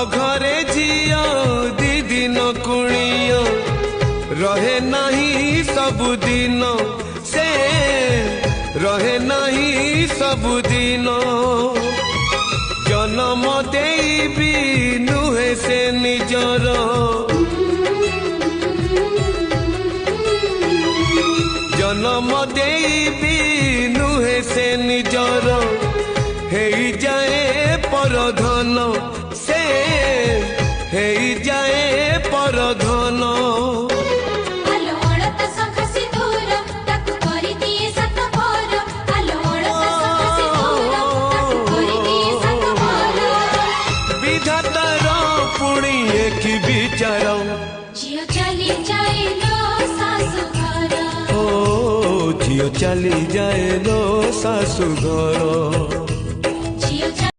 घरे झियो दी दिन कुणियो रहे नहीं सबुदिन से रहे नहीं सबुदिन जन्म देबी नुहे से निजर जन्म देबी नुहे से निजर हे जाए परधन से हे जाए परधन झियो चली जाए लो सासु घर ओ झियो चली जाए लो सासु घर।